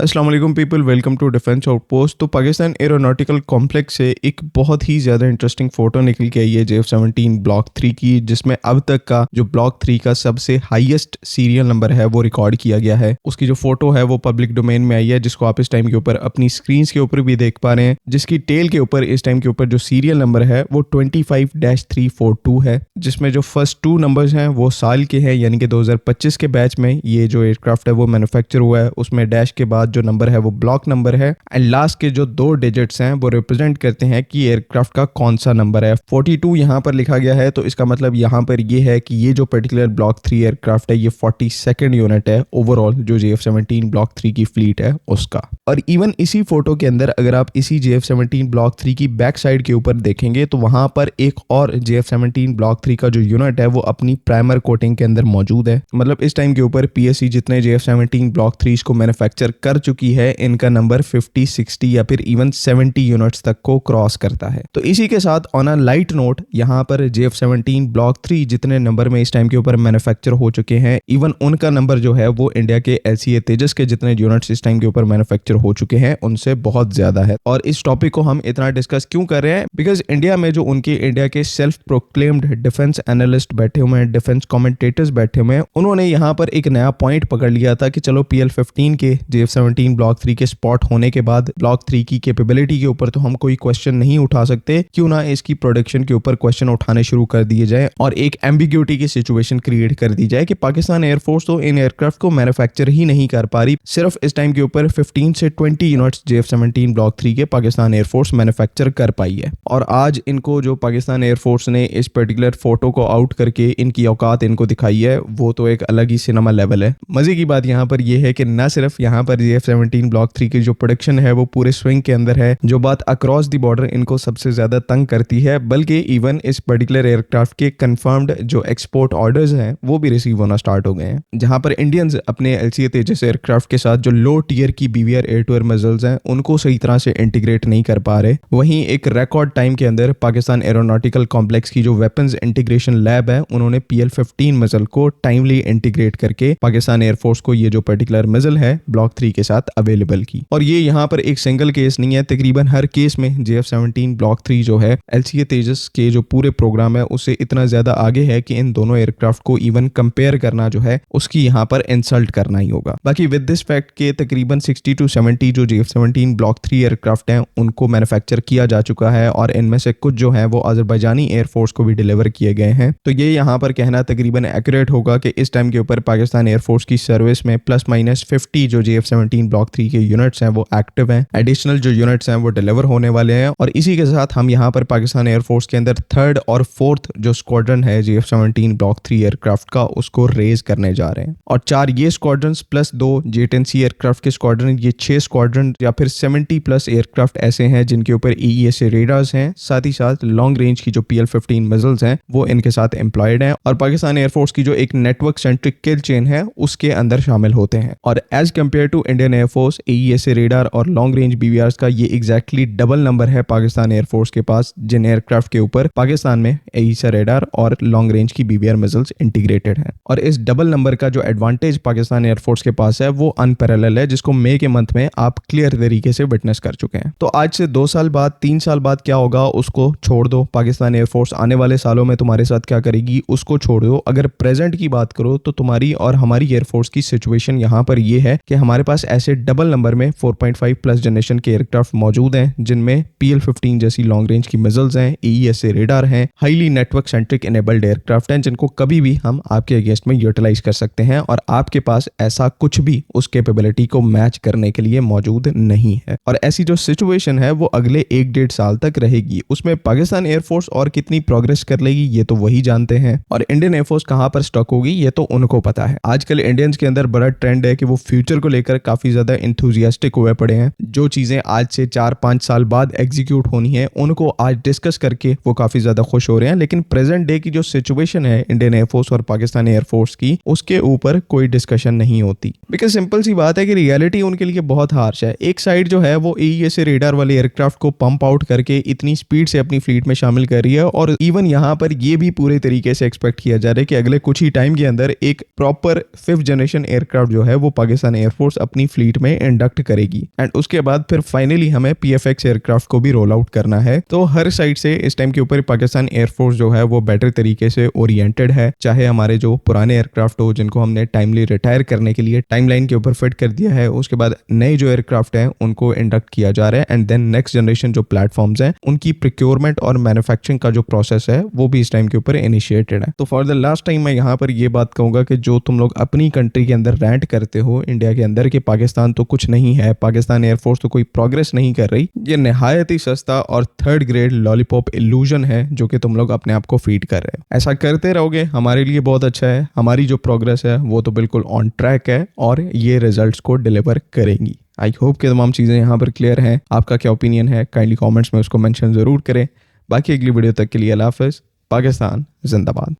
अस्सलाम वालेकुम people, welcome to defence outpost. तो पाकिस्तान एरोनॉटिकल कॉम्प्लेक्स से एक बहुत ही ज़्यादा इंटरेस्टिंग फोटो निकल के आई है JF-17 ब्लॉक 3 की, जिसमें अब तक का जो ब्लॉक 3 का सबसे हाईएस्ट सीरियल नंबर है वो रिकॉर्ड किया गया है। उसकी जो फोटो है वो पब्लिक डोमेन में आई है, जिसको आप इस टाइम के ऊपर अपनी स्क्रीन के ऊपर भी देख पा रहे हैं, जिसकी टेल के ऊपर इस टाइम के ऊपर जो सीरियल नंबर है वो 25-342 है, जिसमें जो फर्स्ट 2 नंबर्स हैं वो साल के हैं, यानी कि 2025 के बैच में ये जो एयरक्राफ्ट है वो मैन्युफैक्चर हुआ है। उसमें डैश के बाद जो नंबर है वो ब्लॉक नंबर है एंड लास्ट के जो 2 डिजिट्स हैं वो रिप्रेजेंट करते हैं कि एयरक्राफ्ट का कौन सा नंबर है। 42 यहाँ पर लिखा गया है, तो इसका मतलब यहाँ पर ये है कि ये जो पर्टिकुलर ब्लॉक 3 एयरक्राफ्ट है ये 42nd यूनिट है ओवरऑल जो JF-17 ब्लॉक 3 की फ्लीट है उसका। और इवन इसी फोटो के अंदर अगर आप इसी JF-17 ब्लॉक 3 की बैक साइड के ऊपर देखेंगे तो वहां पर एक और JF-17 ब्लॉक 3 का जो यूनिट है वो अपनी प्राइमर कोटिंग के अंदर मौजूद है। मतलब इस टाइम के ऊपर PSC जितने JF-17 ब्लॉक 3 को मैन्युफैक्चर कर चुकी है, इनका नंबर 50, 60 या फिर इवन 70 यूनिट्स तक को क्रॉस करता है। तो इसी के साथ ऑन अ लाइट नोट यहाँ पर JF-17 ब्लॉक 3 जितने नंबर में इस टाइम के ऊपर मैन्युफैक्चर हो चुके हैं, इवन उनका नंबर जो है वो इंडिया के LCA तेजस के जितने यूनिट्स इस टाइम के ऊपर मैन्युफैक्चर हो चुके हैं उनसे बहुत ज्यादा है। और इस टॉपिक को हम इतना डिस्कस क्यों कर रहे हैं? बिकॉज इंडिया में जो उनके इंडिया के सेल्फ प्रोक्लेम्ड डिफेंस एनालिस्ट बैठे हुए हैं, डिफेंस कमेंटेटर्स बैठे हुए हैं, उन्होंने यहाँ पर एक नया पॉइंट पकड़ लिया था कि चलो PL-15 के JF-17 ब्लॉक 3 के स्पॉट होने के बाद ब्लॉक 3 की कैपेबिलिटी के ऊपर तो हम कोई क्वेश्चन नहीं उठा सकते, क्यों ना इसकी प्रोडक्शन के ऊपर क्वेश्चन उठाने शुरू कर दिए जाए और एक एम्बिग्यूटी की सिचुएशन क्रिएट कर दी जाए कि पाकिस्तान एयरफोर्स तो इन एयरक्राफ्ट को मैन्युफैक्चर ही नहीं कर पा रही, सिर्फ इस टाइम के ऊपर 15 से 20 यूनिट्स JF-17 ब्लॉक 3 के पाकिस्तान एयरफोर्स मैन्युफैक्चर कर पाई है। और आज इनको जो पाकिस्तान एयरफोर्स ने इस पर्टिकुलर फोटो को आउट करके इनकी औकात इनको दिखाई है वो तो एक अलग ही सिनेमा लेवल है। मजे की बात यहाँ पर यह है कि न सिर्फ यहाँ पर JF-17 ब्लॉक 3 की जो प्रोडक्शन है वो पूरे स्विंग के अंदर है, जो बात अक्रॉस द बॉर्डर इनको सबसे ज्यादा तंग करती है, बल्कि इवन इस पर्टिकुलर एयरक्राफ्ट के कंफर्म्ड जो एक्सपोर्ट ऑर्डर्स हैं वो भी रिसीव होना स्टार्ट हो गए हैं, जहां पर इंडियंस अपने LCA तेजस एयरक्राफ्ट के साथ जो लो टियर की BVR air to air missiles हैं उनको सही तरह से इंटीग्रेट नहीं कर पा रहे। वहीं एक रिकॉर्ड टाइम के अंदर पाकिस्तान एरोनॉटिकल कॉम्प्लेक्स की जो वेपन्स इंटीग्रेशन लैब है उन्होंने PL-15 मिसाइल को टाइमली इंटीग्रेट करके पाकिस्तान एयरफोर्स को ये जो पर्टिकुलर मिसाइल है ब्लॉक 3 के साथ अवेलेबल की। और ये यहाँ पर एक सिंगल केस नहीं है, तकरीबन हर केस में JF-17 ब्लॉक 3 जो है LCA तेजस के जो पूरे प्रोग्राम है उससे इतना ज्यादा आगे है कि इन दोनों एयरक्राफ्ट को इवन कंपेयर करना जो है उसकी यहाँ पर इंसल्ट करना ही होगा। बाकी विद दिस फैक्ट के तकरीबन 60 to 70 जो JF-17 ब्लॉक 3 एयरक्राफ्ट हैं उनको मैन्युफैक्चर किया जा चुका है और इनमें से कुछ जो है वो अजरबैजानी एयरफोर्स को भी डिलीवर किए गए हैं। तो ये यहाँ पर कहना तकरीबन एक्यूरेट होगा कि इस टाइम के ऊपर पाकिस्तान एयरफोर्स की सर्विस में +-50 जो JF-17 ब्लॉक 3 के यूनिट्स हैं वो एक्टिव हैं, एडिशनल जो यूनिट्स हैं वो डिलीवर होने वाले हैं। और इसी के साथ हम यहाँ पर पाकिस्तान एयरफोर्स के अंदर 3rd और 4th जो स्क्वाड्रन है JF-17 ब्लॉक 3 एयरक्राफ्ट का उसको रेज करने जा रहे हैं। और 4 ये स्क्वाड्रन प्लस 2 J-10C एयरक्राफ्ट के स्क्वाड्रन, ये 6 स्क्वाड्रन या फिर 70+ एयरक्राफ्ट ऐसे हैं जिनके ऊपर EESA रेडार्स हैं, साथ ही साथ लॉन्ग रेंज की जो PL-15 मिसाइल्स हैं वो इनके साथ एम्प्लॉयड हैं और पाकिस्तान एयरफोर्स की जो एक नेटवर्क सेंट्रिक किल चेन है उसके अंदर शामिल होते हैं। और as compare to Indian air force EESA रेडार और लॉन्ग रेंज BVRs का ये एग्जैक्टली डबल नंबर है पाकिस्तान एयरफोर्स के पास, जिन एयरक्राफ्ट के ऊपर पाकिस्तान में EESA रेडार और लॉन्ग रेंज की BVR मिसाइल्स इंटीग्रेटेड हैं। और इस डबल नंबर का जो एडवांटेज पाकिस्तान एयरफोर्स के पास है वो अनपैरेलल है, जिसको मई के मंथ में आप क्लियर तरीके से विटनेस कर चुके हैं। तो आज से 2 साल बाद 3 साल बाद क्या होगा उसको छोड़ दो, पाकिस्तान एयरफोर्स आने वाले सालों में तुम्हारे साथ क्या करेगी उसको छोड़ दो। अगर प्रेजेंट की बात करो तो तुम्हारी और हमारी एयरफोर्स की सिचुएशन यहाँ पर ये है कि हमारे पास ऐसे डबल नंबर में 4.5+ जनरेशन के एयरक्राफ्ट मौजूद हैं, जिनमें PL-15 जैसी लॉन्ग रेंज की मिसाइल्स हैं, EESA रेडार हैं, highly network centric enabled aircraft हैं जिनको कभी भी हम आपके अगेंस्ट में यूटिलाइज कर सकते हैं और आपके पास ऐसा कुछ भी उस कैपेबिलिटी को मैच करने के लिए मौजूद नहीं है। और ऐसी जो सिचुएशन है वो अगले 1-1.5 साल तक रहेगी। उसमें पाकिस्तान एयरफोर्स और कितनी प्रोग्रेस कर लेगी ये तो वही जानते हैं, और इंडियन एयरफोर्स कहां पर स्टक होगी ये तो उनको पता है। आजकल इंडियंस के अंदर बड़ा ट्रेंड है कि वो फ्यूचर को लेकर काफी ज्यादा इंथुजियास्टिक हुए पड़े हैं। जो चीजें आज से 4-5 साल बाद एग्जीक्यूट होनी है उनको आज डिस्कस करके वो काफी ज्यादा खुश हो रहे हैं, लेकिन प्रेजेंट डे की जो सिचुएशन है इंडियन एयरफोर्स और पाकिस्तान एयरफोर्स की उसके ऊपर कोई डिस्कशन नहीं होती। बिकॉज सिंपल सी बात है कि रियलिटी उनके लिए बहुत हार्श है। एक साइड जो है वो EESA रेडार वाले एयरक्राफ्ट को पंप आउट करके इतनी स्पीड से अपनी फ्लीट में शामिल कर रही है, और इवन यहाँ पर ये भी पूरे तरीके से एक्सपेक्ट किया जा रहा है कि अगले कुछ ही टाइम के अंदर एक प्रॉपर 5th जनरेशन एयरक्राफ्ट जो है वो पाकिस्तान एयरफोर्स अपनी फ्लीट में इंडक्ट करेगी एंड उसके बाद फिर फाइनली हमें PFX एयरक्राफ्ट को भी रोल आउट करना है। तो हर साइड से इस टाइम के ऊपर पाकिस्तान एयरफोर्स जो है वो बेटर तरीके से ओरिएंटेड है, चाहे हमारे जो पुराने एयरक्राफ्ट हो जिनको हमने टाइमली रिटायर करने के लिए टाइमलाइन के ऊपर फिट कर दिया है, उसके बाद नए जो एयरक्राफ्ट हैं उनको इंडक्ट किया जा रहा है एंड देन नेक्स्ट जनरेशन जो प्लेटफॉर्म्स हैं उनकी प्रोक्योरमेंट और मैन्युफैक्चरिंग का जो प्रोसेस है वो भी इस टाइम के ऊपर इनिशिएटेड है। तो फॉर द लास्ट टाइम मैं यहाँ पर ये बात कहूंगा कि जो तुम लोग अपनी कंट्री के अंदर रैंट करते हो इंडिया के अंदर कि पाकिस्तान तो कुछ नहीं है, पाकिस्तान एयरफोर्स तो कोई प्रोग्रेस नहीं कर रही, ये निहायत ही सस्ता और थर्ड ग्रेड लॉलीपॉप इल्यूजन है जो कि तुम लोग अपने आप को फीड कर रहे हो। ऐसा करते रहोगे हमारे लिए बहुत अच्छा है, हमारी जो प्रोग्रेस है वो तो बिल्कुल ऑन ट्रैक है और ये रिजल्ट्स को डिलीवर करेंगी। आई होप कि तमाम चीज़ें यहाँ पर क्लियर हैं। आपका क्या ओपिनियन है काइंडली कमेंट्स में उसको मेंशन ज़रूर करें। बाकी अगली वीडियो तक के लिए अल्लाह हाफ़िज़। पाकिस्तान जिंदाबाद।